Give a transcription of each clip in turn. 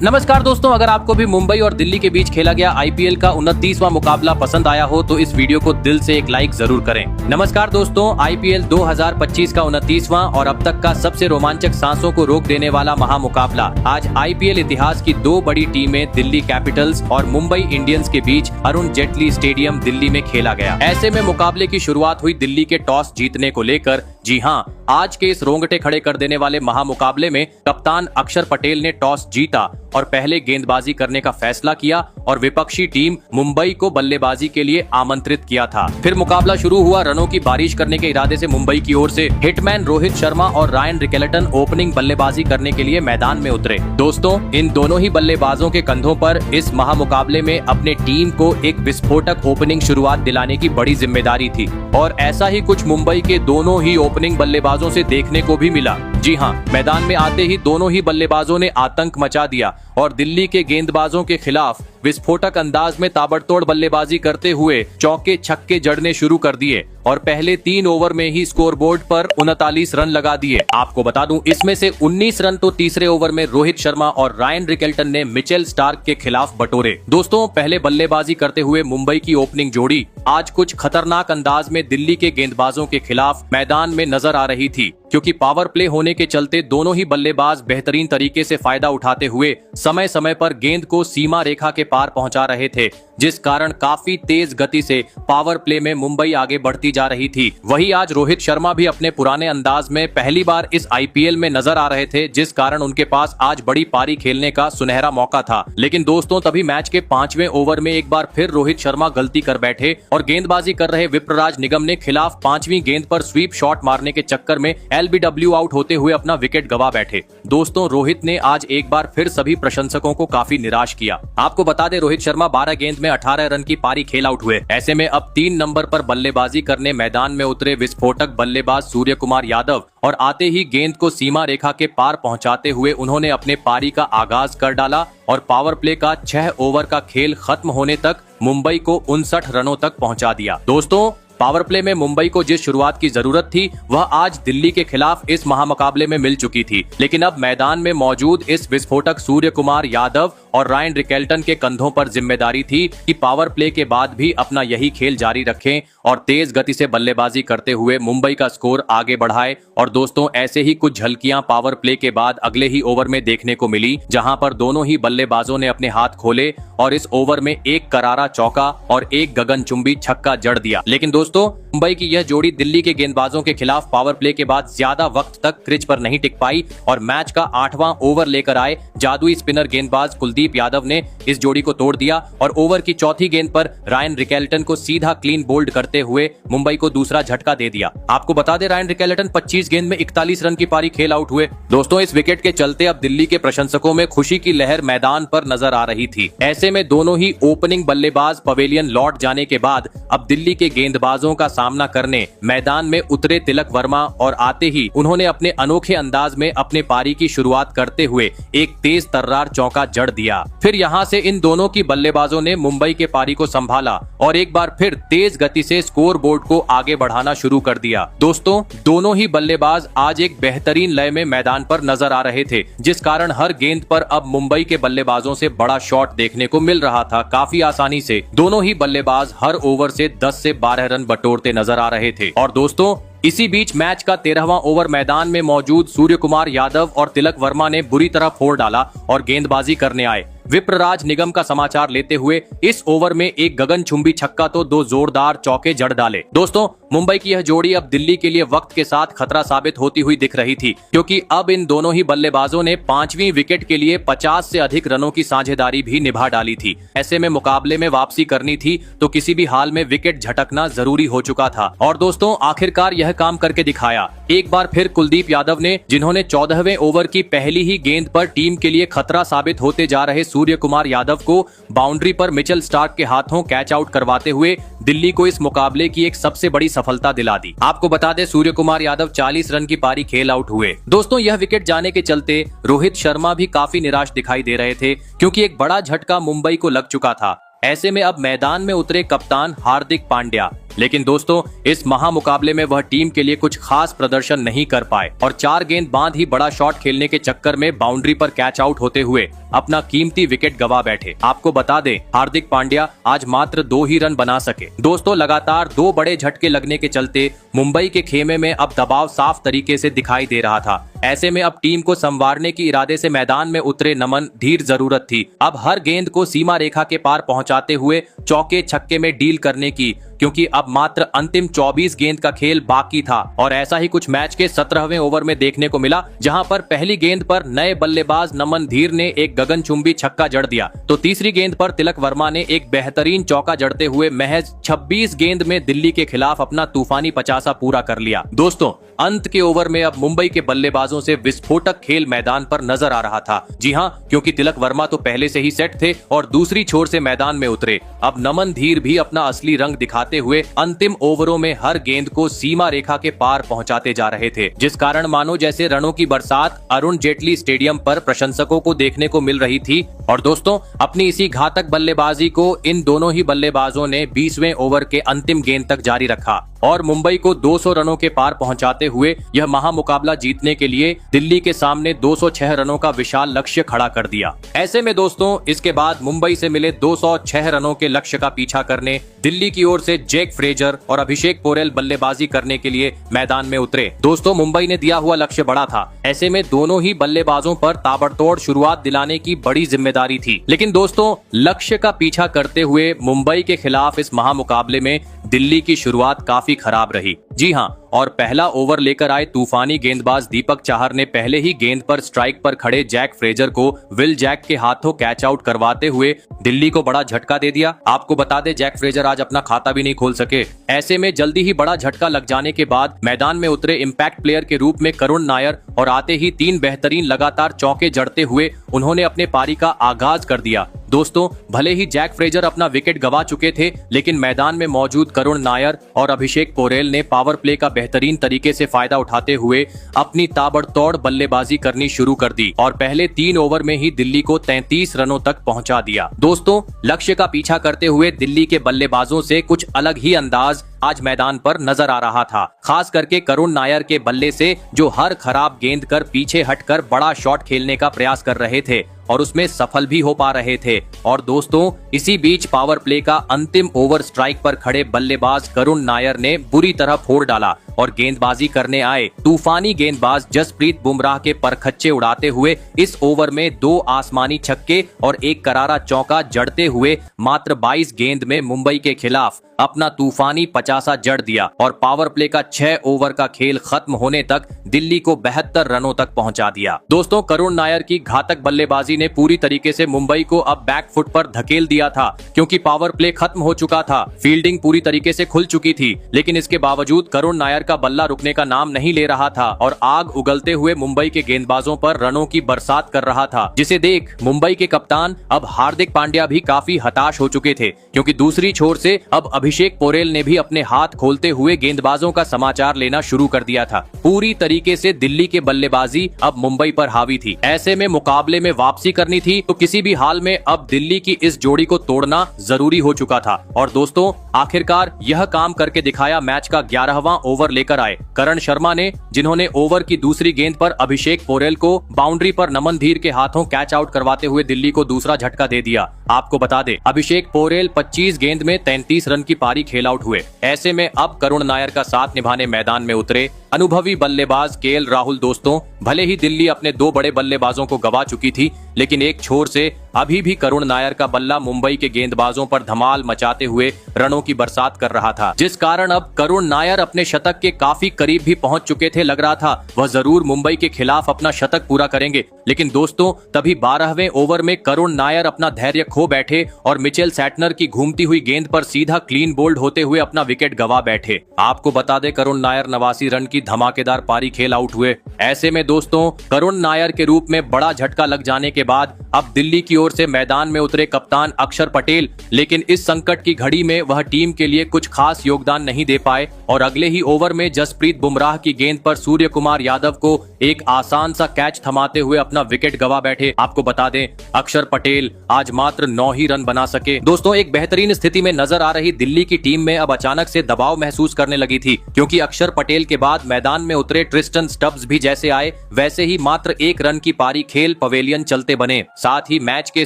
नमस्कार दोस्तों, अगर आपको भी मुंबई और दिल्ली के बीच खेला गया आईपीएल का 29वां मुकाबला पसंद आया हो तो इस वीडियो को दिल से एक लाइक जरूर करें। नमस्कार दोस्तों, आईपीएल 2025 का 29वां और अब तक का सबसे रोमांचक सांसों को रोक देने वाला महामुकाबला आज आईपीएल इतिहास की दो बड़ी टीमें दिल्ली कैपिटल्स और मुंबई इंडियंस के बीच अरुण जेटली स्टेडियम दिल्ली में खेला गया। ऐसे में मुकाबले की शुरुआत हुई दिल्ली के टॉस जीतने को लेकर। जी हाँ, आज के इस रोंगटे खड़े कर देने वाले महामुकाबले में कप्तान अक्षर पटेल ने टॉस जीता और पहले गेंदबाजी करने का फैसला किया और विपक्षी टीम मुंबई को बल्लेबाजी के लिए आमंत्रित किया था। फिर मुकाबला शुरू हुआ। रनों की बारिश करने के इरादे से मुंबई की ओर से हिटमैन रोहित शर्मा और रायन रिकेल्टन ओपनिंग बल्लेबाजी करने के लिए मैदान में उतरे। दोस्तों, इन दोनों ही बल्लेबाजों के कंधों पर इस महामुकाबले में अपने टीम को एक विस्फोटक ओपनिंग शुरुआत दिलाने की बड़ी जिम्मेदारी थी और ऐसा ही कुछ मुंबई के दोनों ही ओपनिंग बल्लेबाजों से देखने को भी मिला। जी हाँ, मैदान में आते ही दोनों ही बल्लेबाजों ने आतंक मचा दिया और दिल्ली के गेंदबाजों के खिलाफ विस्फोटक अंदाज में ताबड़तोड़ बल्लेबाजी करते हुए चौके छक्के जड़ने शुरू कर दिए और पहले 3 ओवर में ही स्कोरबोर्ड पर 39 रन लगा दिए। आपको बता दूं, इसमें से 19 रन तो तीसरे ओवर में रोहित शर्मा और रायन रिकेल्टन ने मिचेल स्टार्क के खिलाफ बटोरे। दोस्तों, पहले बल्लेबाजी करते हुए मुंबई की ओपनिंग जोड़ी आज कुछ खतरनाक अंदाज में दिल्ली के गेंदबाजों के खिलाफ मैदान में नजर आ रही थी, क्योंकि पावर प्ले होने के चलते दोनों ही बल्लेबाज बेहतरीन तरीके से फायदा उठाते हुए समय समय पर गेंद को सीमा रेखा के पार पहुंचा रहे थे, जिस कारण काफी तेज गति से पावर प्ले में मुंबई आगे बढ़ती जा रही थी। वहीं आज रोहित शर्मा भी अपने पुराने अंदाज में पहली बार इस आईपीएल में नजर आ रहे थे, जिस कारण उनके पास आज बड़ी पारी खेलने का सुनहरा मौका था। लेकिन दोस्तों, तभी मैच के 5वें ओवर में एक बार फिर रोहित शर्मा गलती कर बैठे और गेंदबाजी कर रहे विप्रराज निगम ने खिलाफ 5वीं गेंद पर स्वीप शॉट मारने के चक्कर में एलबीडब्ल्यू आउट होते हुए अपना विकेट गवा बैठे। दोस्तों, रोहित ने आज एक बार फिर सभी प्रशंसकों को काफी निराश किया। आपको बता दें, रोहित शर्मा 12 गेंद में 18 रन की पारी खेल आउट हुए। ऐसे में अब 3 नंबर पर बल्लेबाजी करने मैदान में उतरे विस्फोटक बल्लेबाज सूर्य कुमार यादव और आते ही गेंद को सीमा रेखा के पार पहुंचाते हुए उन्होंने अपने पारी का आगाज कर डाला और पावर प्ले का 6 ओवर का खेल खत्म होने तक मुंबई को 59 रनों तक पहुंचा दिया। दोस्तों, पावर प्ले में मुंबई को जिस शुरुआत की जरूरत थी वह आज दिल्ली के खिलाफ इस महामुकाबले में मिल चुकी थी, लेकिन अब मैदान में मौजूद इस विस्फोटक सूर्य कुमार यादव और रायन रिकेल्टन के कंधों पर जिम्मेदारी थी कि पावर प्ले के बाद भी अपना यही खेल जारी रखें और तेज गति से बल्लेबाजी करते हुए मुंबई का स्कोर आगे बढ़ाए। और दोस्तों, ऐसे ही कुछ झलकियां पावर प्ले के बाद अगले ही ओवर में देखने को मिली, जहां पर दोनों ही बल्लेबाजों ने अपने हाथ खोले और इस ओवर में एक करारा चौका और एक गगनचुंबी छक्का जड़ दिया। लेकिन दोस्तों, मुंबई की यह जोड़ी दिल्ली के गेंदबाजों के खिलाफ पावर प्ले के बाद ज्यादा वक्त तक क्रीज पर नहीं टिक पाई और मैच का 8वां ओवर लेकर आए जादुई स्पिनर गेंदबाज कुलदीप यादव ने इस जोड़ी को तोड़ दिया और ओवर की चौथी गेंद पर रायन रिकेल्टन को सीधा क्लीन बोल्ड करते हुए मुंबई को दूसरा झटका दे दिया। आपको बता दें, रायन रिकेल्टन 25 गेंद में 41 रन की पारी खेल आउट हुए। दोस्तों, इस विकेट के चलते अब दिल्ली के प्रशंसकों में खुशी की लहर मैदान पर नजर आ रही थी। ऐसे में दोनों ही ओपनिंग बल्लेबाज पवेलियन लौट जाने के बाद अब दिल्ली के गेंदबाजों का सामना करने मैदान में उतरे तिलक वर्मा और आते ही उन्होंने अपने अनोखे अंदाज में अपने पारी की शुरुआत करते हुए एक तेज तर्रार चौका जड़ दिया। फिर यहां से इन दोनों की बल्लेबाजों ने मुंबई के पारी को संभाला और एक बार फिर तेज गति से स्कोर बोर्ड को आगे बढ़ाना शुरू कर दिया। दोस्तों, दोनों ही बल्लेबाज आज एक बेहतरीन लय में मैदान पर नजर आ रहे थे, जिस कारण हर गेंद पर अब मुंबई के बल्लेबाजों से बड़ा शॉट देखने को मिल रहा था। काफी आसानी से दोनों ही बल्लेबाज हर ओवर से 10 से 12 रन बटोरते नजर आ रहे थे। और दोस्तों, इसी बीच मैच का 13वां ओवर मैदान में मौजूद सूर्य कुमार यादव और तिलक वर्मा ने बुरी तरह फोड़ डाला और गेंदबाजी करने आए। विप्रराज निगम का समाचार लेते हुए इस ओवर में एक गगनचुंबी छक्का तो 2 जोरदार चौके जड़ डाले। दोस्तों, मुंबई की यह जोड़ी अब दिल्ली के लिए वक्त के साथ खतरा साबित होती हुई दिख रही थी, क्योंकि अब इन दोनों ही बल्लेबाजों ने 5वीं विकेट के लिए 50 से अधिक रनों की साझेदारी भी निभा डाली थी। ऐसे में मुकाबले में वापसी करनी थी तो किसी भी हाल में विकेट झटकना जरूरी हो चुका था और दोस्तों, आखिरकार यह काम करके दिखाया। एक बार फिर कुलदीप यादव ने, जिन्होंने 14वें ओवर की पहली ही गेंद पर टीम के लिए खतरा साबित होते जा रहे सूर्य कुमार यादव को बाउंड्री पर मिचेल स्टार्क के हाथों कैच आउट करवाते हुए दिल्ली को इस मुकाबले की एक सबसे बड़ी सफलता दिला दी। आपको बता दें, सूर्य कुमार यादव 40 रन की पारी खेल आउट हुए। दोस्तों, यह विकेट जाने के चलते रोहित शर्मा भी काफी निराश दिखाई दे रहे थे, क्योंकि एक बड़ा झटका मुंबई को लग चुका था। ऐसे में अब मैदान में उतरे कप्तान हार्दिक पांड्या लेकिन दोस्तों इस महामुकाबले में वह टीम के लिए कुछ खास प्रदर्शन नहीं कर पाए और 4 गेंद बाद ही बड़ा शॉट खेलने के चक्कर में बाउंड्री पर कैच आउट होते हुए अपना कीमती विकेट गवा बैठे। आपको बता दें हार्दिक पांड्या आज मात्र 2 ही रन बना सके। दोस्तों लगातार 2 बड़े झटके लगने के चलते मुंबई के खेमे में अब दबाव साफ तरीके से दिखाई दे रहा था। ऐसे में अब टीम को संवारने की इरादे से मैदान में उतरे नमन धीर जरूरत थी। अब हर गेंद को सीमा रेखा के पार पहुंचाते हुए चौके छक्के में डील करने की, क्योंकि अब मात्र अंतिम 24 गेंद का खेल बाकी था। और ऐसा ही कुछ मैच के 17वें ओवर में देखने को मिला, जहां पर पहली गेंद पर नए बल्लेबाज नमन धीर ने एक गगनचुंबी छक्का जड़ दिया, तो तीसरी गेंद पर तिलक वर्मा ने एक बेहतरीन चौका जड़ते हुए महज 26 गेंद में दिल्ली के खिलाफ अपना तूफानी 50 पूरा कर लिया। दोस्तों अंत के ओवर में अब मुंबई के बल्लेबाजों से विस्फोटक खेल मैदान पर नजर आ रहा था। जी हां, क्योंकि तिलक वर्मा तो पहले से ही सेट थे और दूसरी छोर से मैदान में उतरे। अब नमन धीर भी अपना असली रंग दिखाते हुए अंतिम ओवरों में हर गेंद को सीमा रेखा के पार पहुंचाते जा रहे थे, जिस कारण मानो जैसे रनों की बरसात अरुण जेटली स्टेडियम पर प्रशंसकों को देखने को मिल रही थी। और दोस्तों अपनी इसी घातक बल्लेबाजी को इन दोनों ही बल्लेबाजों ने 20वें ओवर के अंतिम गेंद तक जारी रखा और मुंबई को 200 रनों के पार पहुंचाते हुए यह महामुकाबला जीतने के लिए दिल्ली के सामने 206 रनों का विशाल लक्ष्य खड़ा कर दिया। ऐसे में दोस्तों इसके बाद मुंबई से मिले 206 रनों के लक्ष्य का पीछा करने दिल्ली की ओर से जैक फ्रेजर और अभिषेक पोरेल बल्लेबाजी करने के लिए मैदान में उतरे। दोस्तों मुंबई ने दिया हुआ लक्ष्य बड़ा था, ऐसे में दोनों ही बल्लेबाजों पर ताबड़तोड़ शुरुआत दिलाने की बड़ी जिम्मेदारी थी। लेकिन दोस्तों लक्ष्य का पीछा करते हुए मुंबई के खिलाफ इस महामुकाबले में दिल्ली की शुरुआत काफी खराब रही। जी हां, और पहला ओवर लेकर आए तूफानी गेंदबाज दीपक चाहर ने पहले ही गेंद पर स्ट्राइक पर खड़े जैक फ्रेजर को विल जैक के हाथों कैच आउट करवाते हुए दिल्ली को बड़ा झटका दे दिया। आपको बता दें जैक फ्रेजर आज अपना खाता भी नहीं खोल सके। ऐसे में जल्दी ही बड़ा झटका लग जाने के बाद मैदान में उतरे इम्पैक्ट प्लेयर के रूप में करुण नायर और आते ही 3 बेहतरीन लगातार चौके जड़ते हुए उन्होंने अपने पारी का आगाज कर दिया। दोस्तों भले ही जैक फ्रेजर अपना विकेट गवा चुके थे, लेकिन मैदान में मौजूद करुण नायर और अभिषेक पोरेल ने पावर प्ले का बेहतरीन तरीके से फायदा उठाते हुए अपनी ताबड़तोड़ बल्लेबाजी करनी शुरू कर दी और पहले 3 ओवर में ही दिल्ली को 33 रनों तक पहुंचा दिया। दोस्तों लक्ष्य का पीछा करते हुए दिल्ली के बल्लेबाजों से कुछ अलग ही अंदाज आज मैदान पर नजर आ रहा था, खास करके करुण नायर के बल्ले से, जो हर खराब गेंद कर पीछे हटकर बड़ा शॉट खेलने का प्रयास कर रहे थे और उसमें सफल भी हो पा रहे थे। और दोस्तों इसी बीच पावर प्ले का अंतिम ओवर स्ट्राइक पर खड़े बल्लेबाज करुण नायर ने बुरी तरह फोड़ डाला और गेंदबाजी करने आए तूफानी गेंदबाज जसप्रीत बुमराह के परखच्चे उड़ाते हुए इस ओवर में 2 आसमानी छक्के और एक करारा चौका जड़ते हुए मात्र 22 गेंद में मुंबई के खिलाफ अपना तूफानी 50 जड़ दिया और पावर प्ले का 6 ओवर का खेल खत्म होने तक दिल्ली को 72 रनों तक पहुंचा दिया। दोस्तों करुण नायर की घातक बल्लेबाजी ने पूरी तरीके से मुंबई को अब बैक फुट पर धकेल दिया था, क्योंकि पावर प्ले खत्म हो चुका था, फील्डिंग पूरी तरीके से खुल चुकी थी, लेकिन इसके बावजूद करुण नायर का बल्ला रुकने का नाम नहीं ले रहा था और आग उगलते हुए मुंबई के गेंदबाजों पर रनों की बरसात कर रहा था, जिसे देख मुंबई के कप्तान अब हार्दिक पांड्या भी काफी हताश हो चुके थे, क्योंकि दूसरी छोर से अब अभिषेक पोरेल ने भी अपने हाथ खोलते हुए गेंदबाजों का समाचार लेना शुरू कर दिया था। पूरी तरीके से दिल्ली के बल्लेबाजी अब मुंबई पर हावी थी। ऐसे में मुकाबले में वापसी करनी थी तो किसी भी हाल में अब दिल्ली की इस जोड़ी को तोड़ना जरूरी हो चुका था। और दोस्तों आखिरकार यह काम करके दिखाया मैच का 11वां ओवर लेकर आए करण शर्मा ने, जिन्होंने ओवर की दूसरी गेंद पर अभिषेक पोरेल को बाउंड्री पर नमन धीर के हाथों कैच आउट करवाते हुए दिल्ली को दूसरा झटका दे दिया। आपको बता दें अभिषेक पोरेल 25 गेंद में 33 रन की पारी खेल आउट हुए। ऐसे में अब करुण नायर का साथ निभाने मैदान में उतरे अनुभवी बल्लेबाज केएल राहुल। दोस्तों भले ही दिल्ली अपने 2 बड़े बल्लेबाजों को गवा चुकी थी, लेकिन एक छोर से अभी भी करुण नायर का बल्ला मुंबई के गेंदबाजों पर धमाल मचाते हुए रनों की बरसात कर रहा था, जिस कारण अब करुण नायर अपने शतक के काफी करीब भी पहुंच चुके थे। लग रहा था वह जरूर मुंबई के खिलाफ अपना शतक पूरा करेंगे, लेकिन दोस्तों तभी 12वें ओवर में करुण नायर अपना धैर्य खो बैठे और मिचेल सैटनर की घूमती हुई गेंद पर सीधा क्लीन बोल्ड होते हुए अपना विकेट गवा बैठे। आपको बता दें करुण नायर 89 रन की धमाकेदार पारी खेल आउट हुए। ऐसे में दोस्तों करुण नायर के रूप में बड़ा झटका लग जाने के बाद अब दिल्ली की ओर से मैदान में उतरे कप्तान अक्षर पटेल, लेकिन इस संकट की घड़ी में वह टीम के लिए कुछ खास योगदान नहीं दे पाए और अगले ही ओवर में जसप्रीत बुमराह की गेंद पर सूर्य कुमार यादव को एक आसान सा कैच थमाते हुए अपना विकेट गवा बैठे। आपको बता दें अक्षर पटेल आज मात्र 9 ही रन बना सके। दोस्तों, एक बेहतरीन स्थिति में नजर आ रही दिल्ली की टीम में अब अचानक से दबाव महसूस करने लगी थी, क्योंकि अक्षर पटेल के बाद मैदान में उतरे ट्रिस्टन स्टब्स भी जैसे आए वैसे ही मात्र 1 रन की पारी खेल पवेलियन चलते बने। साथ ही मैच के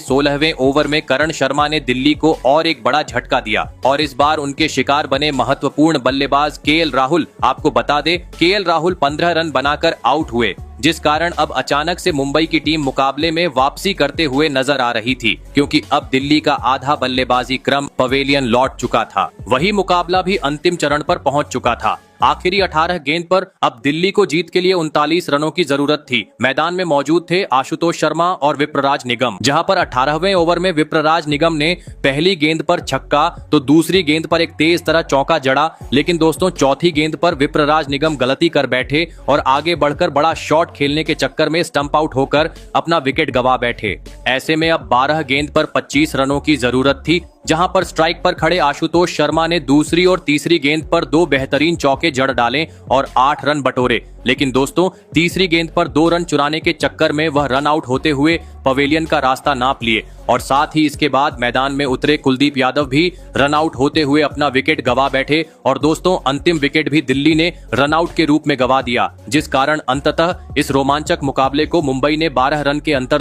16वें ओवर में करण शर्मा ने दिल्ली को और एक बड़ा झटका दिया और इस बार उनके शिकार बने महत्वपूर्ण बल्लेबाज केएल राहुल। आपको बता दे, केएल राहुल 15 रन बनाकर आउट हुए, जिस कारण अब अचानक से मुंबई की टीम मुकाबले में वापसी करते हुए नजर आ रही थी, क्योंकि अब दिल्ली का आधा बल्लेबाजी क्रम पवेलियन लौट चुका था। वही मुकाबला भी अंतिम चरण पर पहुंच चुका था। आखिरी 18 गेंद पर अब दिल्ली को जीत के लिए 39 रनों की जरूरत थी। मैदान में मौजूद थे आशुतोष शर्मा और विप्रराज निगम, जहां पर 18वें ओवर में विप्रराज निगम ने पहली गेंद पर छक्का तो दूसरी गेंद पर एक तेज तरह चौका जड़ा, लेकिन दोस्तों चौथी गेंद पर विप्रराज निगम गलती कर बैठे और आगे बढ़कर बड़ा शॉट खेलने के चक्कर में स्टंप आउट होकर अपना विकेट गंवा बैठे। ऐसे में अब 12 गेंद पर 25 रनों की जरूरत थी, जहां पर स्ट्राइक पर खड़े आशुतोष शर्मा ने दूसरी और तीसरी गेंद पर 2 बेहतरीन चौके जड़ डाले और 8 रन बटोरे। लेकिन दोस्तों, तीसरी गेंद पर 2 रन चुराने के चक्कर में वह रन आउट होते हुए पवेलियन का रास्ता नाप लिए और साथ ही इसके बाद मैदान में उतरे कुलदीप यादव भी रन आउट होते हुए अपना विकेट गंवा बैठे और दोस्तों अंतिम विकेट भी दिल्ली ने रन आउट के रूप में गंवा दिया, जिस कारण अंततः इस रोमांचक मुकाबले को मुंबई ने 12 रन के अंतर से